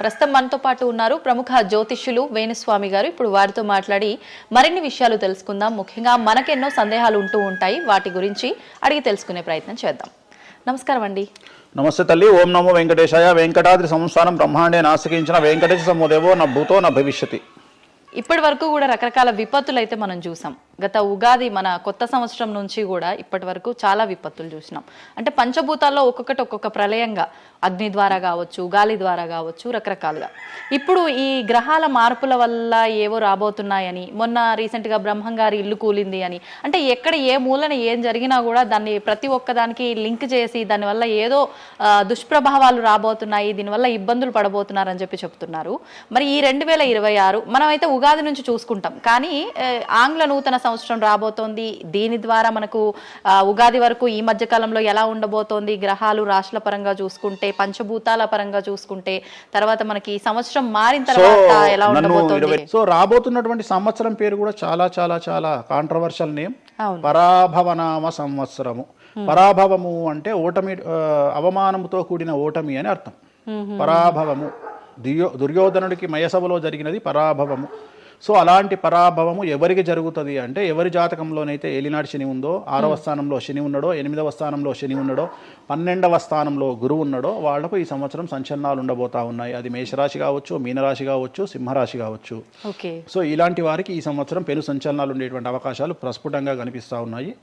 ప్రస్తుతం మనతో పాటు ఉన్నారు ప్రముఖ జ్యోతిష్యులు వేణుస్వామి గారు. ఇప్పుడు వారితో మాట్లాడి మరిన్ని విషయాలు తెలుసుకుందాం. ముఖ్యంగా మనకెన్నో సందేహాలు ఉంటూ ఉంటాయి, వాటి గురించి అడిగి తెలుసుకునే ప్రయత్నం చేద్దాం. నమస్కారం అండి. నమస్తే తల్లి. ఓం నమో వెంకటేశాయ. వెంకటాద్రి సంస్థానం బ్రహ్మాండే నాశకించిన వెంకటేశ సమోదేవో నా భూతో నా భవిష్యతి. ఇప్పటి వరకు కూడా రకరకాల విపత్తులు అయితే మనం చూసాం. గత ఉగాది మన కొత్త సంవత్సరం నుంచి కూడా ఇప్పటి వరకు చాలా విపత్తులు చూసినాం. అంటే పంచభూతాల్లో ఒక్కొక్కటి ఒక్కొక్క ప్రళయంగా, అగ్ని ద్వారా కావచ్చు, గాలి ద్వారా కావచ్చు, రకరకాలుగా. ఇప్పుడు ఈ గ్రహాల మార్పుల వల్ల ఏవో రాబోతున్నాయని, మొన్న రీసెంట్గా బ్రహ్మంగారి ఇల్లు కూలింది అని, అంటే ఎక్కడ ఏ మూలన ఏం జరిగినా కూడా దాన్ని ప్రతి ఒక్కదానికి లింక్ చేసి దానివల్ల ఏదో దుష్ప్రభావాలు రాబోతున్నాయి, దీనివల్ల ఇబ్బందులు పడబోతున్నారని చెప్పి చెప్తున్నారు. మరి ఈ 2026 మనమైతే ఉగాది నుంచి చూసుకుంటాం, కానీ ఆంగ్ల నూతన సంవత్సరం రాబోతోంది. దీని ద్వారా మనకు ఉగాది వరకు ఈ మధ్య కాలంలో ఎలా ఉండబోతోంది, గ్రహాలు రాశుల పరంగా చూసుకుంటే, పంచభూతాల పరంగా చూసుకుంటే, తర్వాత మనకి ఈ సంవత్సరం మారిన తర్వాత ఎలా ఉండబోతోంది. సో రాబోతున్నటువంటి సంవత్సరం పేరు కూడా చాలా చాలా చాలా కాంట్రవర్షియల్ నేమ్, పరాభవనామ సంవత్సరము. పరాభవము అంటే ఓటమి, అవమానముతో కూడిన ఓటమి అని అర్థం. పరాభవము దుర్యోధనుడికి మయసభలో జరిగినది పరాభవము. సో అలాంటి పరాభవము ఎవరికి జరుగుతుంది అంటే, ఎవరి జాతకంలోనైతే ఏలినాటి శని ఉందో, 6వ స్థానంలో శని ఉన్నాడో, 8వ స్థానంలో శని ఉన్నాడో, 12వ స్థానంలో గురువు ఉన్నాడో, వాళ్లకు ఈ సంవత్సరం సంచలనాలు ఉండబోతా ఉన్నాయి. అది మేషరాశి కావచ్చు, మీనరాశి కావచ్చు, సింహరాశి కావచ్చు. సో ఇలాంటి వారికి ఈ సంవత్సరం పెను సంచలనాలు ఉండేటువంటి అవకాశాలు ప్రస్ఫుటంగా కనిపిస్తా ఉన్నాయి.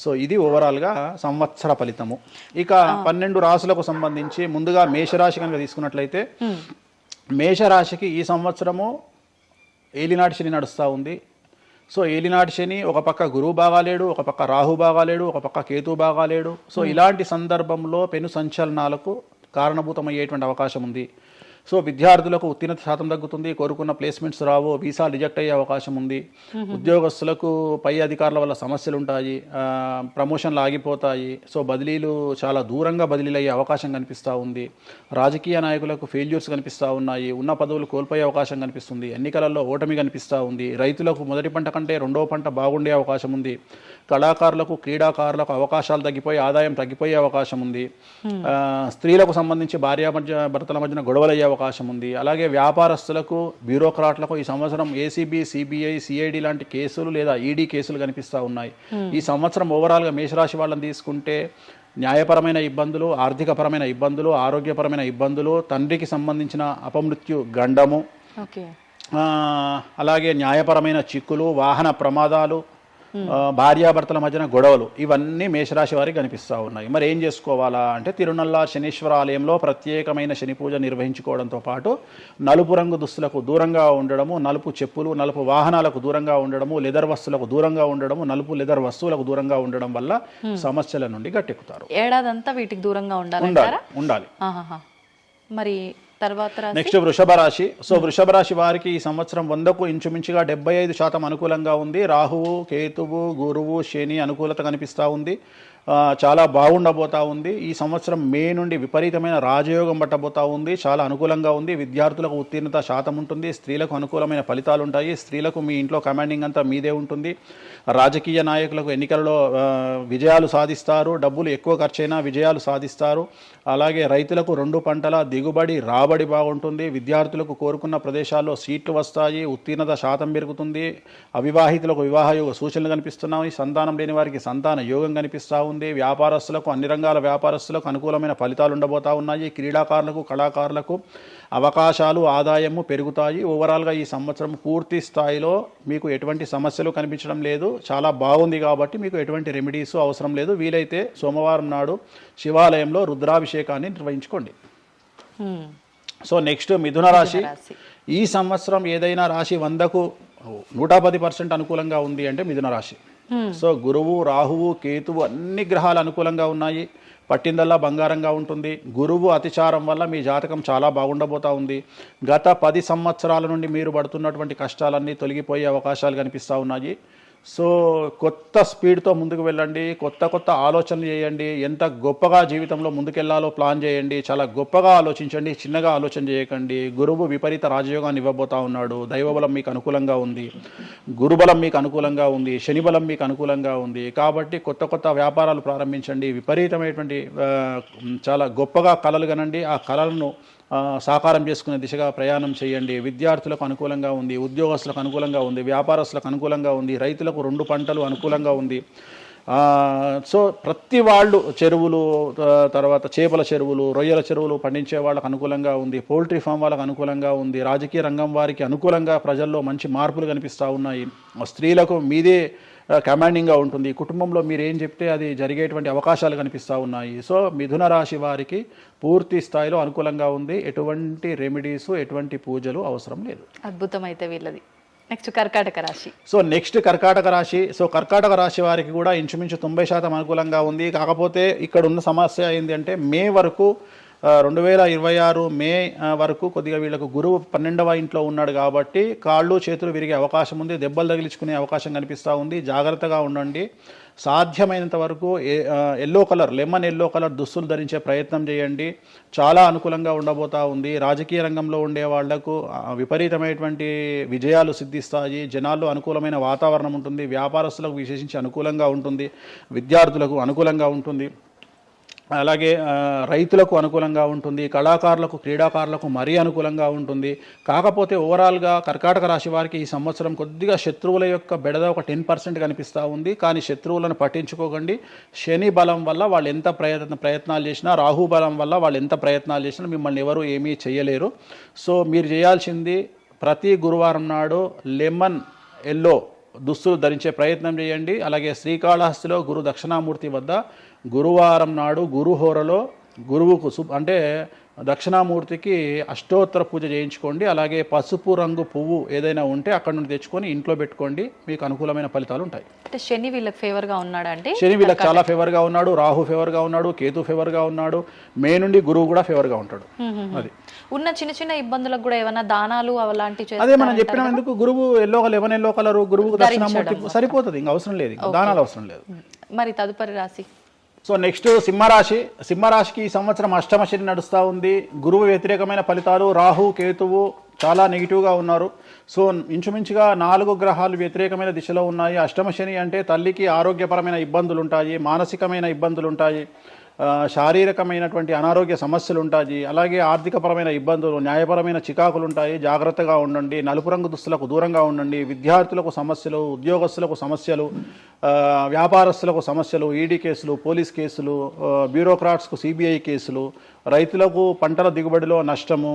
సో ఇది ఓవరాల్ గా సంవత్సర ఫలితము. ఇక 12 రాశులకు సంబంధించి ముందుగా మేషరాశి కనుక తీసుకున్నట్లయితే, మేషరాశికి ఈ సంవత్సరము ఏలినాటి శని నడుస్తూ ఉంది. సో ఏలినాటి శని ఒక పక్క గురువు బాగాలేడు, ఒక పక్క రాహు బాగాలేడు, ఒక పక్క కేతు బాగాలేడు. సో ఇలాంటి సందర్భంలో పెను సంచలనాలకు కారణభూతమయ్యేటువంటి అవకాశం ఉంది. సో విద్యార్థులకు ఉత్తీర్ణత శాతం తగ్గుతుంది, కోరుకున్న ప్లేస్మెంట్స్ రావు, వీసా రిజెక్ట్ అయ్యే అవకాశం ఉంది. ఉద్యోగస్తులకు పై అధికారుల వల్ల సమస్యలు ఉంటాయి, ప్రమోషన్లు ఆగిపోతాయి. సో బదిలీలు చాలా దూరంగా బదిలీలు అయ్యే అవకాశం కనిపిస్తూ ఉంది. రాజకీయ నాయకులకు ఫెయిల్యూర్స్ కనిపిస్తూ ఉన్నాయి, ఉన్న పదవులు కోల్పోయే అవకాశం కనిపిస్తుంది, ఎన్నికలలో ఓటమి కనిపిస్తూ ఉంది. రైతులకు మొదటి పంట కంటే రెండవ పంట బాగుండే అవకాశం ఉంది. కళాకారులకు, క్రీడాకారులకు అవకాశాలు తగ్గిపోయి ఆదాయం తగ్గిపోయే అవకాశం ఉంది. స్త్రీలకు సంబంధించి భర్తల మధ్యన గొడవలు అయ్యే అవకాశం ఉంది. అలాగే వ్యాపారస్తులకు, బ్యూరోక్రాట్లకు ఈ సంవత్సరం ఏసీబీ, సిబిఐ, సిఐడి లాంటి కేసులు లేదా ఈడీ కేసులు కనిపిస్తూ ఉన్నాయి. ఈ సంవత్సరం ఓవరాల్గా మేషరాశి వాళ్ళని తీసుకుంటే న్యాయపరమైన ఇబ్బందులు, ఆర్థికపరమైన ఇబ్బందులు, ఆరోగ్యపరమైన ఇబ్బందులు, తండ్రికి సంబంధించిన అపమృత్యు గండము, అలాగే న్యాయపరమైన చిక్కులు, వాహన ప్రమాదాలు, భార్యాభర్తల మధ్యన గొడవలు, ఇవన్నీ మేషరాశి వారికి కనిపిస్తూ ఉన్నాయి. మరి ఏం చేసుకోవాలా అంటే, తిరునల్లా శనీశ్వర ఆలయంలో ప్రత్యేకమైన శని పూజ నిర్వహించుకోవడంతో పాటు నలుపు రంగు దుస్తులకు దూరంగా ఉండడము, నలుపు చెప్పులు, నలుపు వాహనాలకు దూరంగా ఉండడము, లెదర్ వస్తువులకు దూరంగా ఉండడము, నలుపు లెదర్ వస్తువులకు దూరంగా ఉండడం వల్ల సమస్యల నుండి గట్టెక్కుతారు. ఏడాదంతా వీటికి దూరంగా ఉండాలి. మరి తర్వాత నెక్స్ట్ వృషభ రాశి. సో వృషభ రాశి వారికి ఈ సంవత్సరం 100కు ఇంచుమించుగా 75% అనుకూలంగా ఉంది. రాహువు, కేతువు, గురువు, శని అనుకూలత కనిపిస్తూ ఉంది. చాలా బాగుండబోతా ఉంది. ఈ సంవత్సరం మే నుండి విపరీతమైన రాజయోగం పట్టబోతా ఉంది. చాలా అనుకూలంగా ఉంది. విద్యార్థులకు ఉత్తీర్ణత శాతం ఉంటుంది. స్త్రీలకు అనుకూలమైన ఫలితాలు ఉంటాయి. స్త్రీలకు మీ ఇంట్లో కమాండింగ్ అంతా మీదే ఉంటుంది. రాజకీయ నాయకులకు ఎన్నికలలో విజయాలు సాధిస్తారు. డబ్బులు ఎక్కువ ఖర్చైనా విజయాలు సాధిస్తారు. అలాగే రైతులకు 2 పంటల దిగుబడి, రాబడి బాగుంటుంది. విద్యార్థులకు కోరుకున్న ప్రదేశాల్లో సీట్లు వస్తాయి. ఉత్తీర్ణత శాతం పెరుగుతుంది. అవివాహితులకు వివాహ యోగ సూచనలు కనిపిస్తున్నాయి. సంతానం లేని వారికి సంతాన యోగం కనిపిస్తూ ఉంది. వ్యాపారస్తులకు, అన్ని రంగాల వ్యాపారస్తులకు అనుకూలమైన ఫలితాలు ఉండబోతా ఉన్నాయి. క్రీడాకారులకు, కళాకారులకు అవకాశాలు, ఆదాయము పెరుగుతాయి. ఓవరాల్గా ఈ సంవత్సరం పూర్తి స్థాయిలో మీకు ఎటువంటి సమస్యలు కనిపించడం లేదు. చాలా బాగుంది కాబట్టి మీకు ఎటువంటి రెమెడీస్ అవసరం లేదు. వీలైతే సోమవారం నాడు శివాలయంలో రుద్రాభిషేకాన్ని నిర్వహించుకోండి. సో నెక్స్ట్ మిథున రాశి. ఈ సంవత్సరం ఏదైనా రాశి 100కు 110% అనుకూలంగా ఉంది అంటే మిథున రాశి. సో గురువు, రాహువు, కేతువు అన్ని గ్రహాలు అనుకూలంగా ఉన్నాయి. పట్టిందల్లా బంగారంగా ఉంటుంది. గురువు అతిచారం వల్ల మీ జాతకం చాలా బాగుండబోతా ఉంది. గత 10 సంవత్సరాల నుండి మీరు పడుతున్నటువంటి కష్టాలన్నీ తొలగిపోయే అవకాశాలు కనిపిస్తూ ఉన్నాయి. సో కొత్త స్పీడ్తో ముందుకు వెళ్ళండి, కొత్త ఆలోచనలు చేయండి, ఎంత గొప్పగా జీవితంలో ముందుకెళ్లాలో ప్లాన్ చేయండి, చాలా గొప్పగా ఆలోచించండి, చిన్నగా ఆలోచన చేయకండి. గురువు విపరీత రాజయోగాన్ని ఇవ్వబోతా ఉన్నాడు. దైవబలం మీకు అనుకూలంగా ఉంది, గురుబలం మీకు అనుకూలంగా ఉంది, శనిబలం మీకు అనుకూలంగా ఉంది. కాబట్టి కొత్త వ్యాపారాలు ప్రారంభించండి. విపరీతమైనటువంటి చాలా గొప్పగా కలలు కనండి. ఆ కళలను సాకారం చేసుకునే దిశగా ప్రయాణం చేయండి. విద్యార్థులకు అనుకూలంగా ఉంది, ఉద్యోగస్తులకు అనుకూలంగా ఉంది, వ్యాపారస్తులకు అనుకూలంగా ఉంది, రైతులకు 2 పంటలు అనుకూలంగా ఉంది. సో ప్రతి వాళ్ళు చెరువులు, తర్వాత చేపల చెరువులు, రొయ్యల చెరువులు పండించే వాళ్ళకు అనుకూలంగా ఉంది, పౌల్ట్రీ ఫామ్ వాళ్ళకు అనుకూలంగా ఉంది, రాజకీయ రంగం వారికి అనుకూలంగా ప్రజల్లో మంచి మార్పులు కనిపిస్తూ ఉన్నాయి. స్త్రీలకు మీదే కమాండింగ్గా ఉంటుంది, కుటుంబంలో మీరు ఏం చెప్తే అది జరిగేటువంటి అవకాశాలు కనిపిస్తూ ఉన్నాయి. సో మిథున రాశి వారికి పూర్తి స్థాయిలో అనుకూలంగా ఉంది. ఎటువంటి రెమెడీస్, ఎటువంటి పూజలు అవసరం లేదు. అద్భుతమైతే వీళ్ళది. నెక్స్ట్ కర్కాటక రాశి. సో నెక్స్ట్ కర్కాటక రాశి. సో కర్కాటక రాశి వారికి కూడా ఇంచుమించు 90% అనుకూలంగా ఉంది. కాకపోతే ఇక్కడ ఉన్న సమస్య ఏంటి అంటే మే వరకు 2026 మే వరకు కొద్దిగా వీళ్ళకు గురువు 12వ ఇంట్లో ఉన్నాడు కాబట్టి కాళ్ళు చేతులు విరిగే అవకాశం ఉంది, దెబ్బలు తగిలించుకునే అవకాశం కనిపిస్తూ ఉంది. జాగ్రత్తగా ఉండండి. సాధ్యమైనంత వరకు yellow colour, lemon yellow colour దుస్తులు ధరించే ప్రయత్నం చేయండి. చాలా అనుకూలంగా ఉండబోతా ఉంది. రాజకీయ రంగంలో ఉండే వాళ్లకు విపరీతమైనటువంటి విజయాలు సిద్ధిస్తాయి. జనాల్లో అనుకూలమైన వాతావరణం ఉంటుంది. వ్యాపారస్తులకు విశేషించి అనుకూలంగా ఉంటుంది. విద్యార్థులకు అనుకూలంగా ఉంటుంది. అలాగే రైతులకు అనుకూలంగా ఉంటుంది. కళాకారులకు, క్రీడాకారులకు మరీ అనుకూలంగా ఉంటుంది. కాకపోతే ఓవరాల్గా కర్కాటక రాశి వారికి ఈ సంవత్సరం కొద్దిగా శత్రువుల యొక్క బెడద ఒక 10% కనిపిస్తూ ఉంది. కానీ శత్రువులను పట్టించుకోకండి. శని బలం వల్ల వాళ్ళు ఎంత ప్రయత్నాలు చేసినా, రాహు బలం వల్ల వాళ్ళు ఎంత ప్రయత్నాలు చేసినా మిమ్మల్ని ఎవరు ఏమీ చేయలేరు. సో మీరు చేయాల్సింది ప్రతి గురువారం నాడు లెమన్ ఎల్లో దుస్తులు ధరించే ప్రయత్నం చేయండి. అలాగే శ్రీకాళహస్తిలో గురు దక్షిణామూర్తి వద్ద గురువారం నాడు గురుహోరలో గురువుకు అంటే దక్షిణామూర్తికి అష్టోత్తర పూజ చేయించుకోండి. అలాగే పసుపు రంగు పువ్వు ఏదైనా ఉంటే అక్కడ నుండి తెచ్చుకొని ఇంట్లో పెట్టుకోండి. మీకు అనుకూలమైన ఫలితాలు ఉంటాయి. అంటే శని వీళ్ళకి ఫేవర్గా ఉన్నాడా? అంటే శని వీళ్ళకి చాలా ఫేవర్గా ఉన్నాడు, రాహు ఫేవర్గా ఉన్నాడు, కేతు ఫేవర్గా ఉన్నాడు, మే నుండి గురువు కూడా ఫేవర్గా ఉంటాడు. అది ఉన్న చిన్న చిన్న ఇబ్బందులకు కూడా ఏమైనా దానాలు అలాంటివి అదే మనం చెప్పినాం. ఎందుకు గురువు లెమన్ ఎల్లో కలర్ గురువుకు దక్షిణామూర్తి సరిపోతుంది, ఇంకా అవసరం లేదు, దానాలు అవసరం లేదు. మరి తదుపరి రాశి. సో నెక్స్ట్ సింహరాశి. సింహరాశికి ఈ సంవత్సరం అష్టమ శని నడుస్తూ ఉంది. గురువు వ్యతిరేకమైన ఫలితాలు, రాహు కేతువు చాలా నెగిటివ్గా ఉన్నారు. సో ఇంచుమించుగా 4 గ్రహాలు వ్యతిరేకమైన దిశలో ఉన్నాయి. అష్టమ శని అంటే తల్లికి ఆరోగ్యపరమైన ఇబ్బందులు ఉంటాయి, మానసికమైన ఇబ్బందులు ఉంటాయి, శారీరకమైనటువంటి అనారోగ్య సమస్యలు ఉంటాయి, అలాగే ఆర్థికపరమైన ఇబ్బందులు, న్యాయపరమైన చికాకులు ఉంటాయి. జాగ్రత్తగా ఉండండి. నలుపు రంగు దుస్తులకు దూరంగా ఉండండి. విద్యార్థులకు సమస్యలు, ఉద్యోగస్తులకు సమస్యలు, వ్యాపారస్తులకు సమస్యలు, ఈడీ కేసులు, పోలీస్ కేసులు, బ్యూరోక్రాట్స్కు సిబిఐ కేసులు, రైతులకు పంటల దిగుబడిలో నష్టము,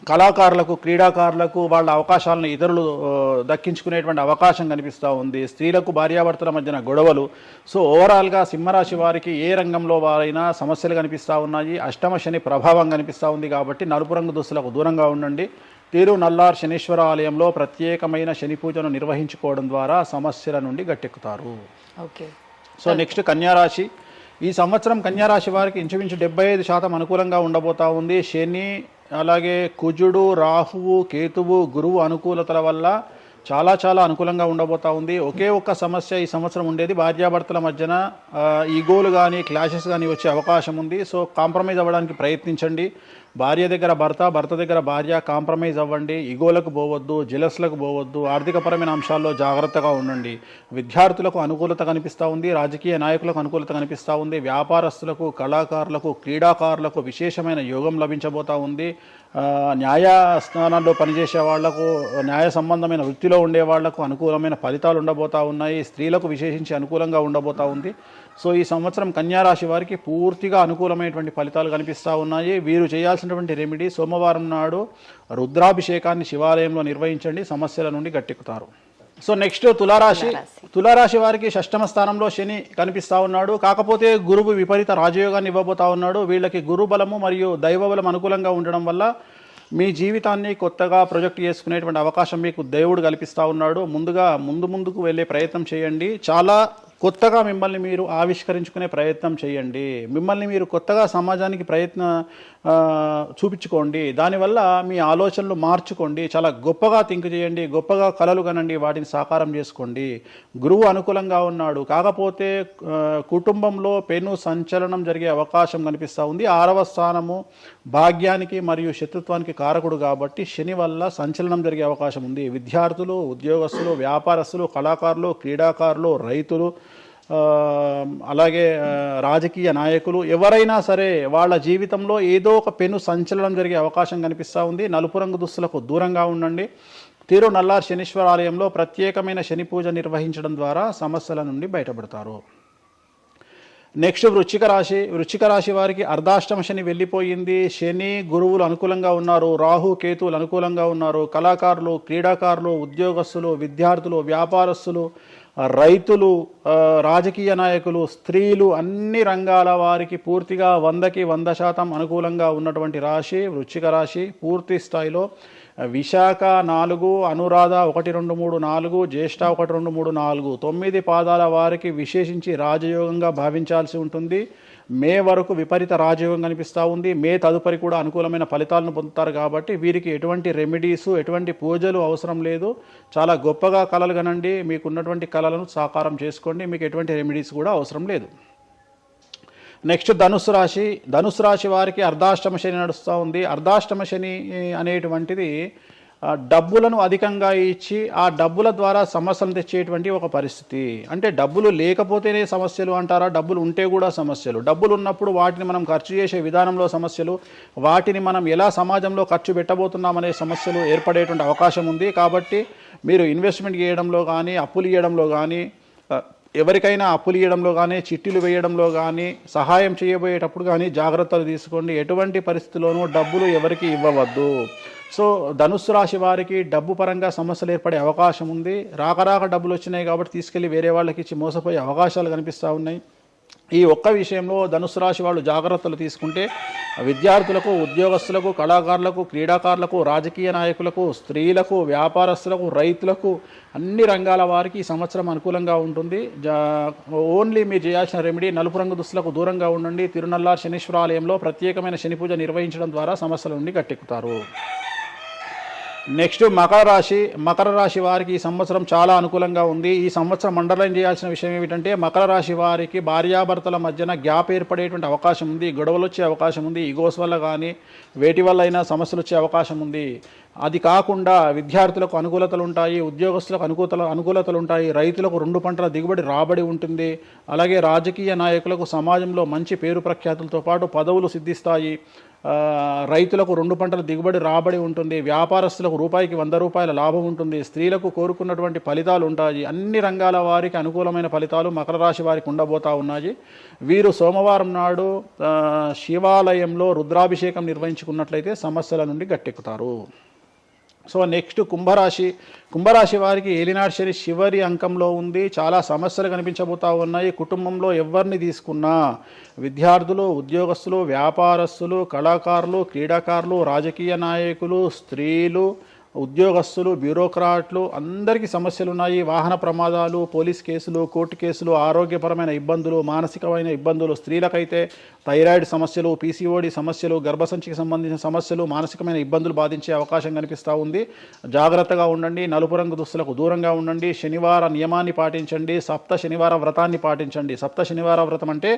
కళాకారులకు, క్రీడాకారులకు వాళ్ళ అవకాశాలను ఇతరులు దక్కించుకునేటువంటి అవకాశం కనిపిస్తూ ఉంది. స్త్రీలకు భార్యాభర్తల మధ్యన గొడవలు. సో ఓవరాల్గా సింహరాశి వారికి ఏ రంగంలో వారైనా సమస్యలు కనిపిస్తూ ఉన్నాయి. అష్టమ శని ప్రభావం కనిపిస్తూ ఉంది కాబట్టి నలుపు రంగు దుస్తులకు దూరంగా ఉండండి. తిరునల్లార్ శనీశ్వర ఆలయంలో ప్రత్యేకమైన శని పూజను నిర్వహించుకోవడం ద్వారా సమస్యల నుండి గట్టెక్కుతారు. ఓకే. సో నెక్స్ట్ కన్యారాశి. ఈ సంవత్సరం కన్యారాశి వారికి ఇంచుమించు 75% అనుకూలంగా ఉండబోతా ఉంది. శని, అలాగే కుజుడు, రాహువు, కేతువు, గురువు అనుకూలతల వల్ల చాలా చాలా అనుకూలంగా ఉండబోతా ఉంది. ఒకే ఒక్క సమస్య ఈ సంవత్సరం ఉండేది, భార్యాభర్తల మధ్యన ఈగోలు కానీ క్లాషెస్ కానీ వచ్చే అవకాశం ఉంది. సో కాంప్రమైజ్ అవ్వడానికి ప్రయత్నించండి. భార్య దగ్గర భర్త, భర్త దగ్గర భార్య, కాంప్రమైజ్ అవ్వండి. ఈగోలకు పోవద్దు, జెలస్లకు పోవద్దు. ఆర్థికపరమైన అంశాల్లో జాగ్రత్తగా ఉండండి. విద్యార్థులకు అనుకూలత కనిపిస్తూ ఉంది. రాజకీయ నాయకులకు అనుకూలత కనిపిస్తూ ఉంది. వ్యాపారస్తులకు, కళాకారులకు, క్రీడాకారులకు విశేషమైన యోగం లభించబోతూ ఉంది. న్యాయస్థానాల్లో పనిచేసే వాళ్లకు, న్యాయ సంబంధమైన వృత్తిలో ఉండే వాళ్లకు అనుకూలమైన ఫలితాలు ఉండబోతూ ఉన్నాయి. స్త్రీలకు విశేషించి అనుకూలంగా ఉండబోతూ ఉంది. సో ఈ సంవత్సరం కన్యారాశి వారికి పూర్తిగా అనుకూలమైనటువంటి ఫలితాలు కనిపిస్తూ ఉన్నాయి. వీరు చేయాల్సినటువంటి రెమెడీ, సోమవారం నాడు రుద్రాభిషేకాన్ని శివాలయంలో నిర్వహించండి. సమస్యల నుండి గట్టెక్కుతారు. సో నెక్స్ట్ తులారాశి. తులారాశి వారికి షష్టమ స్థానంలో శని కనిపిస్తూ ఉన్నాడు. కాకపోతే గురువు విపరీత రాజయోగాన్ని ఇవ్వబోతా ఉన్నాడు. వీళ్ళకి గురు బలము మరియు దైవ బలం అనుకూలంగా ఉండడం వల్ల మీ జీవితాన్ని కొత్తగా ప్రొజెక్ట్ చేసుకునేటువంటి అవకాశం మీకు దేవుడు కల్పిస్తూ ఉన్నాడు. ముందుకు వెళ్ళే ప్రయత్నం చేయండి. చాలా కొత్తగా మిమ్మల్ని మీరు ఆవిష్కరించుకునే ప్రయత్నం చేయండి. మిమ్మల్ని మీరు కొత్తగా సమాజానికి చూపించుకోండి. దానివల్ల మీ ఆలోచనలు మార్చుకోండి. చాలా గొప్పగా థింక్ చేయండి. గొప్పగా కలలు కనండి. వాటిని సాకారం చేసుకోండి. గురువు అనుకూలంగా ఉన్నాడు. కాకపోతే కుటుంబంలో పెను సంచలనం జరిగే అవకాశం కనిపిస్తూ ఉంది. 6వ స్థానము భాగ్యానికి మరియు శత్రుత్వానికి కారకుడు కాబట్టి శని వల్ల సంచలనం జరిగే అవకాశం ఉంది. విద్యార్థులు, ఉద్యోగస్తులు, వ్యాపారస్తులు, కళాకారులు, క్రీడాకారులు, రైతులు, అలాగే రాజకీయ నాయకులు ఎవరైనా సరే వాళ్ళ జీవితంలో ఏదో ఒక పెను సంచలనం జరిగే అవకాశం కనిపిస్తూ ఉంది. నలుపు రంగు దుస్తులకు దూరంగా ఉండండి. తిరునల్లార్ శనీశ్వర ఆలయంలో ప్రత్యేకమైన శని పూజ నిర్వహించడం ద్వారా సమస్యల నుండి బయటపడతారు. నెక్స్ట్ వృశ్చిక రాశి వారికి అర్ధాష్టమ శని వెళ్ళిపోయింది. శని గురువులు అనుకూలంగా ఉన్నారు, రాహు కేతువులు అనుకూలంగా ఉన్నారు. కళాకారులు, క్రీడాకారులు, ఉద్యోగస్తులు, విద్యార్థులు, వ్యాపారస్తులు, రైతులు, రాజకీయ నాయకులు, స్త్రీలు, అన్ని రంగాల వారికి పూర్తిగా 100కి 100% అనుకూలంగా ఉన్నటువంటి రాశి వృశ్చిక రాశి. పూర్తి స్థాయిలో విశాఖ 4, అనురాధ 1, 2, 3, 4, జ్యేష్ఠ 1, 2, 3, 4, 9 పాదాల వారికి విశేషించి రాజయోగంగా భావించాల్సి ఉంటుంది. మే వరకు విపరీత రాజయోగం కనిపిస్తూ ఉంది. మే తదుపరి కూడా అనుకూలమైన ఫలితాలను పొందుతారు. కాబట్టి వీరికి ఎటువంటి రెమెడీసు, ఎటువంటి పూజలు అవసరం లేదు. చాలా గొప్పగా కళలు కనండి, మీకున్నటువంటి కళలను సాకారం చేసుకోండి, మీకు ఎటువంటి రెమెడీస్ కూడా అవసరం లేదు. నెక్స్ట్ ధనుసు రాశి వారికి అర్ధాష్టమ శని నడుస్తూ ఉంది. అర్ధాష్టమ శని అనేటువంటిది డబ్బులను అధికంగా ఇచ్చి ఆ డబ్బుల ద్వారా సమస్యలు తెచ్చేటువంటి ఒక పరిస్థితి. అంటే డబ్బులు లేకపోతేనే సమస్యలు అంటారా? డబ్బులు ఉంటే కూడా సమస్యలు. డబ్బులు ఉన్నప్పుడు వాటిని మనం ఖర్చు చేసే విధానంలో సమస్యలు, వాటిని మనం ఎలా సమాజంలో ఖర్చు పెట్టబోతున్నామనే సమస్యలు ఏర్పడేటువంటి అవకాశం ఉంది. కాబట్టి మీరు ఇన్వెస్ట్మెంట్ చేయడంలో కానీ, అప్పులు ఇవ్వడంలో కానీ, ఎవరికైనా అప్పులు ఇవ్వడంలో కానీ, చిట్టీలు వేయడంలో కానీ, సహాయం చేయబోయేటప్పుడు కానీ జాగ్రత్తలు తీసుకోండి. ఎటువంటి పరిస్థితుల్లోనూ డబ్బులు ఎవరికి ఇవ్వవద్దు. సో ధనుస్సు రాశి వారికి డబ్బు పరంగా సమస్యలు ఏర్పడే అవకాశం ఉంది. రాక డబ్బులు వచ్చినాయి కాబట్టి తీసుకెళ్ళి వేరే వాళ్ళకి ఇచ్చి మోసపోయే అవకాశాలు కనిపిస్తూ ఉన్నాయి. ఈ ఒక్క విషయంలో ధనుసు రాశి వాళ్ళు జాగ్రత్తలు తీసుకుంటే విద్యార్థులకు, ఉద్యోగస్తులకు, కళాకారులకు, క్రీడాకారులకు, రాజకీయ నాయకులకు, స్త్రీలకు, వ్యాపారస్తులకు, రైతులకు, అన్ని రంగాల వారికి ఈ సంవత్సరం అనుకూలంగా ఉంటుంది. ఓన్లీ మీరు చేయాల్సిన రెమెడీ నలుపు రంగు దుస్తులకు దూరంగా ఉండండి. తిరునల్లార్ శనీశ్వర ఆలయంలో ప్రత్యేకమైన శని పూజ నిర్వహించడం ద్వారా సమస్యల నుండి గట్టెక్కుతారు. నెక్స్ట్ మకర రాశి వారికి ఈ సంవత్సరం చాలా అనుకూలంగా ఉంది. ఈ సంవత్సరం అండర్లైన్ చేయాల్సిన విషయం ఏమిటంటే మకర రాశి వారికి భార్యాభర్తల మధ్యన గ్యాప్ ఏర్పడేటువంటి అవకాశం ఉంది. గొడవలు వచ్చే అవకాశం ఉంది. ఈగోస్ వల్ల కానీ వేటి వల్ల అయినా సమస్యలు వచ్చే అవకాశం ఉంది. అది కాకుండా విద్యార్థులకు అనుకూలతలు ఉంటాయి, ఉద్యోగస్తులకు అనుకూలతలు ఉంటాయి, రైతులకు 2 పంటల దిగుబడి రాబడి ఉంటుంది. అలాగే రాజకీయ నాయకులకు సమాజంలో మంచి పేరు ప్రఖ్యాతులతో పాటు పదవులు సిద్ధిస్తాయి. రైతులకు 2 పంటల దిగుబడి రాబడి ఉంటుంది. వ్యాపారస్తులకు రూపాయికి 100 రూపాయల లాభం ఉంటుంది. స్త్రీలకు కోరుకున్నటువంటి ఫలితాలు ఉంటాయి. అన్ని రంగాల వారికి అనుకూలమైన ఫలితాలు మకర రాశి వారికి ఉండబోతా ఉన్నాయి. వీరు సోమవారం నాడు శివాలయంలో రుద్రాభిషేకం నిర్వహించుకున్నట్లయితే సమస్యల నుండి గట్టెక్కుతారు. సో నెక్స్ట్ కుంభరాశి వారికి ఏలినాడు శని చివరి అంకంలో ఉంది. చాలా సమస్యలు కనిపించబోతా ఉన్నాయి. కుటుంబంలో ఎవరిని తీసుకున్నా విద్యార్థులు, ఉద్యోగస్తులు, వ్యాపారస్తులు, కళాకారులు, క్రీడాకారులు, రాజకీయ నాయకులు, స్త్రీలు, ఉద్యోగస్తులు, బ్యూరోక్రాట్లు అందరికీ సమస్యలు ఉన్నాయి. వాహన ప్రమాదాలు, పోలీస్ కేసులు, కోర్టు కేసులు, ఆరోగ్యపరమైన ఇబ్బందులు, మానసికమైన ఇబ్బందులు, స్త్రీలకైతే థైరాయిడ్ సమస్యలు, పీసీఓడి సమస్యలు, గర్భసంచికి సంబంధించిన సమస్యలు, మానసికమైన ఇబ్బందులు బాధించే అవకాశం కనిపిస్తూ ఉంది. జాగ్రత్తగా ఉండండి. నలుపు రంగు దుస్తులకు దూరంగా ఉండండి. శనివార నియమాన్ని పాటించండి. సప్త శనివార వ్రతాన్ని పాటించండి. సప్త శనివార వ్రతం అంటే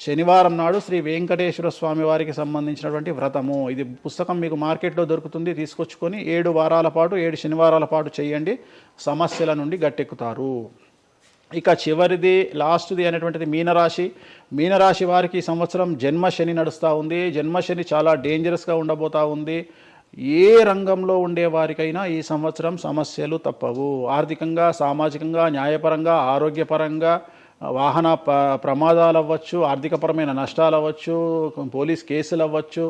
శనివారం నాడు శ్రీ వెంకటేశ్వర స్వామి వారికి సంబంధించినటువంటి వ్రతము. ఇది పుస్తకం మీకు మార్కెట్లో దొరుకుతుంది, తీసుకొచ్చుకొని 7 వారాల పాటు 7 శనివారాల పాటు చేయండి. సమస్యల నుండి గట్టెక్కుతారు. ఇక చివరిది లాస్ట్ది అనేటువంటిది మీనరాశి వారికి ఈ సంవత్సరం జన్మశని నడుస్తూ ఉంది. జన్మశని చాలా డేంజరస్గా ఉండబోతూ ఉంది. ఏ రంగంలో ఉండే వారికైనా ఈ సంవత్సరం సమస్యలు తప్పవు. ఆర్థికంగా, సామాజికంగా, న్యాయపరంగా, ఆరోగ్యపరంగా, వాహన ప్రమాదాలు అవ్వచ్చు, ఆర్థికపరమైన నష్టాలు అవ్వచ్చు, పోలీస్ కేసులు అవ్వచ్చు,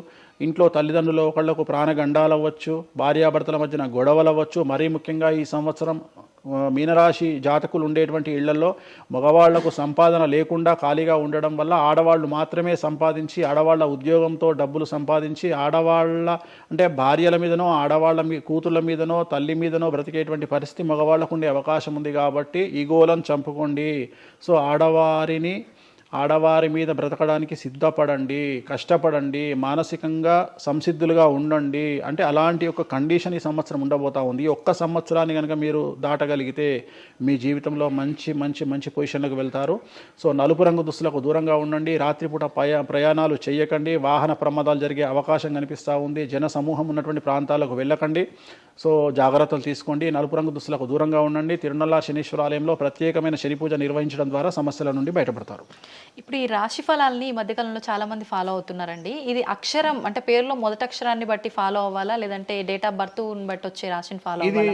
ఇంట్లో తల్లిదండ్రులు ఒకళ్లకు ప్రాణగండాలు అవ్వచ్చు, భార్యాభర్తల మధ్యన గొడవలు అవ్వచ్చు. మరీ ముఖ్యంగా ఈ సంవత్సరం మీనరాశి జాతకులు ఉండేటువంటి ఇళ్లలో మగవాళ్లకు సంపాదన లేకుండా ఖాళీగా ఉండడం వల్ల ఆడవాళ్లు మాత్రమే సంపాదించి, ఆడవాళ్ల ఉద్యోగంతో డబ్బులు సంపాదించి, ఆడవాళ్ల అంటే భార్యల మీదనో, ఆడవాళ్ల కూతుళ్ళ మీదనో, తల్లి మీదనో బ్రతికేటువంటి పరిస్థితి మగవాళ్లకు ఉండే అవకాశం ఉంది. కాబట్టి ఈగోలను చంపుకోండి. సో ఆడవారి మీద బ్రతకడానికి సిద్ధపడండి, కష్టపడండి, మానసికంగా సంసిద్ధులుగా ఉండండి. అంటే అలాంటి ఒక కండిషన్ ఈ సంవత్సరం ఉండబోతా ఉంది. ఈ ఒక్క సంవత్సరాన్ని కనుక మీరు దాటగలిగితే మీ జీవితంలో మంచి మంచి మంచి పొజిషన్లకు వెళ్తారు. సో నలుపు రంగు దుస్తులకు దూరంగా ఉండండి, రాత్రిపూట ప్రయాణాలు చేయకండి, వాహన ప్రమాదాలు జరిగే అవకాశం కనిపిస్తూ ఉంది, జన సమూహం ఉన్నటువంటి ప్రాంతాలకు వెళ్ళకండి. సో జాగ్రత్తలు తీసుకోండి, నలుపు రంగు దుస్తులకు దూరంగా ఉండండి. తిరునల్లా శనీశ్వర ఆలయంలో ప్రత్యేకమైన శని పూజ నిర్వహించడం ద్వారా సమస్యల నుండి బయటపడతారు. ఇప్పుడు ఈ రాశి ఫలాల్ని ఈ మధ్యకాలంలో చాలా మంది ఫాలో అవుతున్నారండి. ఇది అక్షరం అంటే పేరులో మొదటి అక్షరాన్ని బట్టి ఫాలో అవ్వాలా, లేదంటే డేట్ ఆఫ్ బర్త్ బట్టి వచ్చే రాశిని ఫాలో ఇది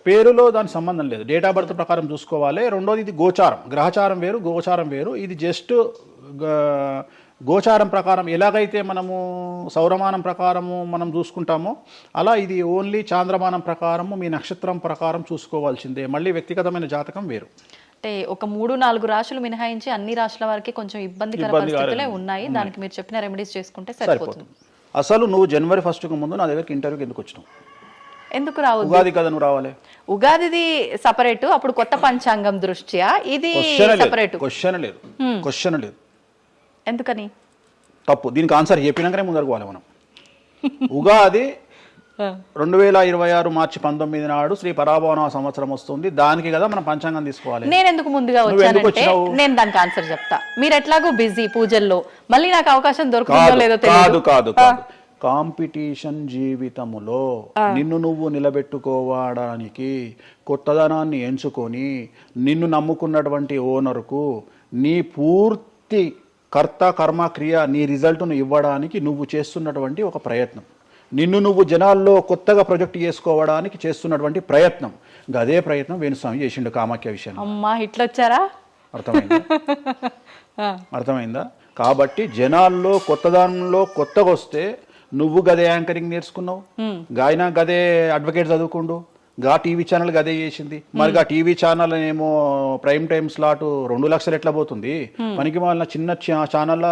పేరులో దాని సంబంధం లేదు, డేట్ ఆఫ్ బర్త్ ప్రకారం చూసుకోవాలి. రెండోది ఇది గోచారం, గ్రహచారం వేరు, గోచారం వేరు. ఇది జస్ట్ గోచారం ప్రకారం ఎలాగైతే మనము సౌరమానం ప్రకారము మనం చూసుకుంటామో అలా ఇది ఓన్లీ చాంద్రమానం ప్రకారము మీ నక్షత్రం ప్రకారం చూసుకోవాల్సిందే. మళ్ళీ వ్యక్తిగతమైన జాతకం వేరు. అంటే ఒక 3-4 రాశులు మినహాయించి అన్ని రాశుల వారికి కొంచెం ఇబ్బందికర పరిస్థితులే ఉన్నాయి. దానికి మీరు చెప్పిన రెమెడీస్ చేసుకుంటే సరిపోతుంది. అసలు నువ్వు జనవరి 1కు ముందు నా దగ్గరికి ఇంటర్వ్యూకి ఎందుకు వచ్చినావు? ఎందుకు రావద్దు? ఉగాది కదా నువ్వు రావాలి. ఉగాదిది సపరేట్, అప్పుడు కొత్త పంచాంగం దృష్ట్యా ఇది సపరేట్. క్వశ్చన్ లేదు. ఎందుకని? తప్పు. దీనికి ఆన్సర్ చెప్పినాకనే ముందరకు పోవాలి మనం. ఉగాది 2026 మార్చి 19 నాడు శ్రీ పరాభవన సంవత్సరం వస్తుంది. దానికి కదా మనం పంచాంగం తీసుకోవాలి. నేను ఎందుకు ముందుగా వచ్చానంటే నేను దానికి ఆన్సర్ చెప్తా. మీరు ఎట్లాగో బిజీ పూజల్లో, మళ్ళీ నాకు అవకాశం దొరుకుతుందో లేదో తెలియదు. కాదు కాంపిటీషన్ జీవితములో నిన్ను నువ్వు నిలబెట్టుకోవడానికి కొత్తదనాన్ని ఎంచుకొని నిన్ను నమ్ముకున్నటువంటి ఓనర్కు నీ పూర్తి కర్త కర్మ క్రియ నీ రిజల్ట్ను ఇవ్వడానికి నువ్వు చేస్తున్నటువంటి ఒక ప్రయత్నం, నిన్ను నువ్వు జనాల్లో కొత్తగా ప్రొజెక్ట్ చేసుకోవడానికి చేస్తున్నటువంటి ప్రయత్నం. అదే ప్రయత్నం వేణుస్వామి చేసిండు కామాఖ్య విషయం. అమ్మా ఇట్లొచ్చారా? అర్థమైందా? కాబట్టి జనాల్లో కొత్తదానంలో కొత్తగా వస్తే నువ్వు గదే యాంకరింగ్ నేర్చుకున్నావు, గాయన గదే అడ్వకేట్ చదువుకుండు, గా టీవీ ఛానల్ గదే చేసింది. మరి గా టీవీ ఛానల్ ఏమో ప్రైమ్ టైమ్ స్లాట్ 2 లక్షలు ఎట్లా పోతుంది? మనకి వాళ్ళ చిన్న ఛానల్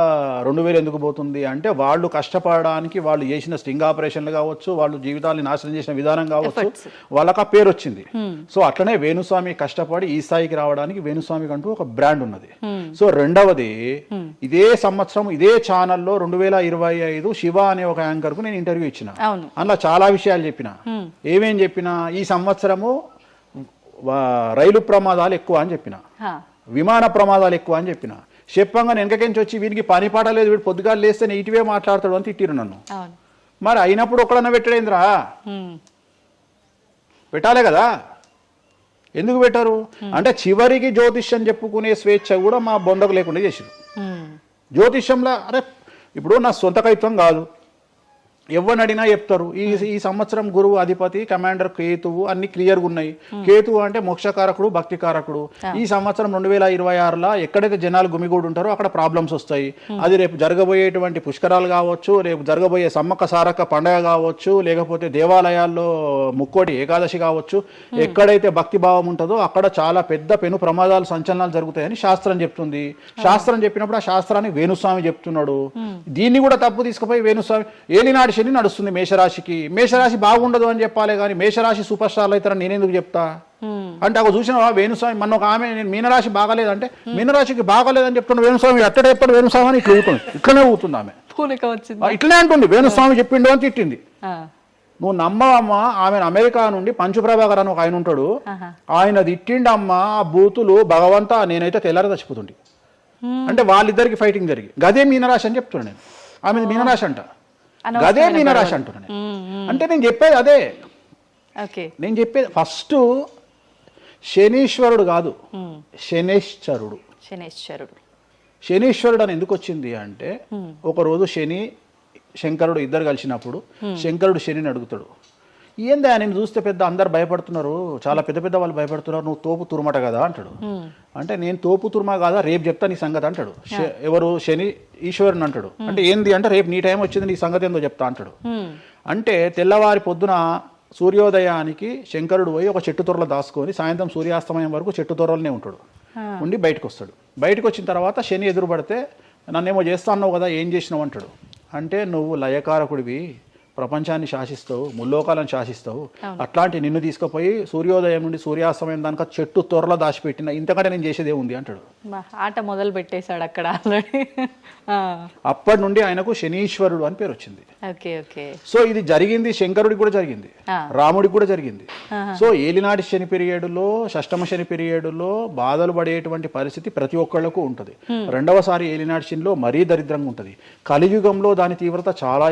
2000 ఎందుకు పోతుంది అంటే వాళ్ళు కష్టపడడానికి వాళ్ళు చేసిన స్టింగ్ ఆపరేషన్లు కావచ్చు, వాళ్ళు జీవితాన్ని నాశనం చేసిన విధానం కావచ్చు, వాళ్ళకి ఆ పేరు వచ్చింది. సో అట్లనే వేణుస్వామి కష్టపడి ఈ స్థాయికి రావడానికి వేణుస్వామికి అంటూ ఒక బ్రాండ్ ఉన్నది. సో రెండవది, ఇదే సంవత్సరం ఇదే ఛానల్లో 2025 శివ అనే ఒక యాంకర్ కు నేను ఇంటర్వ్యూ ఇచ్చిన. అందులో చాలా విషయాలు చెప్పిన. ఏమేం చెప్పినా, ఈ సంవత్సరము రైలు ప్రమాదాలు ఎక్కువ అని చెప్పిన, విమాన ప్రమాదాలు ఎక్కువ అని చెప్పిన. చెప్పంగా వెనకకించి వచ్చి వీడికి పని పాట లేదు, వీడు పొద్దుగాలు లేస్తే ఇటువే మాట్లాడతాడు అని తిట్టిరు నన్ను. మరి అయినప్పుడు ఒకడన్నా పెట్టడేంద్రా? పెట్టాలే కదా. ఎందుకు పెట్టారు అంటే చివరికి జ్యోతిష్యం చెప్పుకునే స్వేచ్ఛ కూడా మా బొందకు లేకుండా చేసారు. జ్యోతిష్యంలో అరే ఇప్పుడు నా సొంత కవిత్వం కాదు, ఎవరిని అడిగినా చెప్తారు. ఈ సంవత్సరం గురువు అధిపతి కమాండర్ కేతువు అన్ని క్లియర్గా ఉన్నాయి. కేతువు అంటే మోక్షకారకుడు, భక్తికారకుడు. ఈ సంవత్సరం 2026లో ఎక్కడైతే జనాలు గుమిగూడు ఉంటారో అక్కడ ప్రాబ్లమ్స్ వస్తాయి. అది రేపు జరగబోయేటువంటి పుష్కరాలు కావచ్చు, రేపు జరగబోయే సమ్మక్క సారక్క పండగ కావచ్చు, లేకపోతే దేవాలయాల్లో ముక్కోటి ఏకాదశి కావచ్చు, ఎక్కడైతే భక్తి భావం ఉంటుందో అక్కడ చాలా పెద్ద పెను ప్రమాదాలు సంచలనాలు జరుగుతాయని శాస్త్రం చెప్తుంది. శాస్త్రం చెప్పినప్పుడు ఆ శాస్త్రాన్ని వేణుస్వామి చెప్తున్నాడు. దీన్ని కూడా తప్పు తీసుకుపోయి వేణుస్వామి ఏలినాడు శని నడుస్తుంది మేషరాశికి, మేషరాశి బాగుండదు అని చెప్పాలి కానీ మేషరాశి సూపర్ స్టార్లు అవుతారని నేనెందుకు చెప్తా అంటే అక్కడ చూసిన వేణుస్వామి మన ఒక ఆమె నేను మీనరాశి బాగలేదంటే మీనరాశికి బాగలేదని చెప్తున్నా వేణుస్వామి ఎక్కడ ఎప్పుడు వేణుస్వామి అని ఇట్లా ఊతుంది, ఇట్లనే ఊతుంది ఆమె, ఇట్లనే అంటుంది వేణుస్వామి చెప్పిండు అని తిట్టింది. నువ్వు నమ్మవమ్మా, ఆమె అమెరికా నుండి పంచుప్రభాకర్ అని ఒక ఆయన ఉంటాడు, ఆయన తిట్టిండమ్మా ఆ బూతులు భగవంతా నేనైతే తెల్లారి చచ్చిపోతుండే. అంటే వాళ్ళిద్దరికి ఫైటింగ్ జరిగి గదే మీనరాశి అని చెప్తున్నా నేను. ఆమె మీనరాశి అంట, గదే మీనరాశి అంటున్నాను. అంటే నేను చెప్పేది అదే. నేను చెప్పేది ఫస్ట్ శనీశ్వరుడు కాదు, శనేశ్వరుడు. శనీశ్వరుడు అని ఎందుకు వచ్చింది అంటే ఒకరోజు శని శంకరుడు ఇద్దరు కలిసినప్పుడు శంకరుడు శనిని అడుగుతాడు, ఏందా నేను చూస్తే పెద్ద అందరు భయపడుతున్నారు, చాలా పెద్ద పెద్ద వాళ్ళు భయపడుతున్నారు, నువ్వు తోపు తురుమట కదా అంటాడు. అంటే నేను తోపు తురుమా కాదా, రేపు చెప్తా నీ సంగతి అంటాడు. ఎవరు శని ఈశ్వరుని అంటాడు. అంటే ఏంది అంటే రేపు నీ టైం వచ్చింది నీ సంగతి ఏందో చెప్తా అంటాడు. అంటే తెల్లవారి పొద్దున సూర్యోదయానికి శంకరుడు పోయి ఒక చెట్టు తొర్రలో దాచుకొని సాయంత్రం సూర్యాస్తమయం వరకు చెట్టు తొర్రలోనే ఉంటాడు. ఉండి బయటకు వస్తాడు. బయటకు వచ్చిన తర్వాత శని ఎదురుపడితే నన్నేమో చేస్తా అన్నావు కదా, ఏం చేసినావు అంటాడు. అంటే నువ్వు లయకారకుడివి, ప్రపంచాన్ని శాసిస్తావు, ముల్లోకాలను శాసిస్తావు, అట్లాంటి నిన్ను తీసుకుపోయి సూర్యోదయం నుండి సూర్యాస్తమయం దానిక చెట్టు త్వరలో దాచిపెట్టిన, ఇంతకంటే నేను చేసేదే ఉంది అంటాడు. ఆట మొదలు పెట్టేశాడు అక్కడ ఆల్రెడీ. అప్పటి నుండి ఆయనకు శనీశ్వరుడు అని పేరు వచ్చింది. Okay okay. సో ఇది జరిగింది శంకరుడికి కూడా జరిగింది, రాముడికి కూడా జరిగింది. సో ఏలినాటి శని పీరియడ్లో, షష్టమ శని పీరియడ్లో బాధలు పడేటువంటి పరిస్థితి ప్రతి ఒక్కళ్ళకు ఉంటుంది. రెండవసారి ఏలినాటి శనిలో మరీ దరిద్రంగా ఉంటుంది. కలియుగంలో దాని తీవ్రత చాలా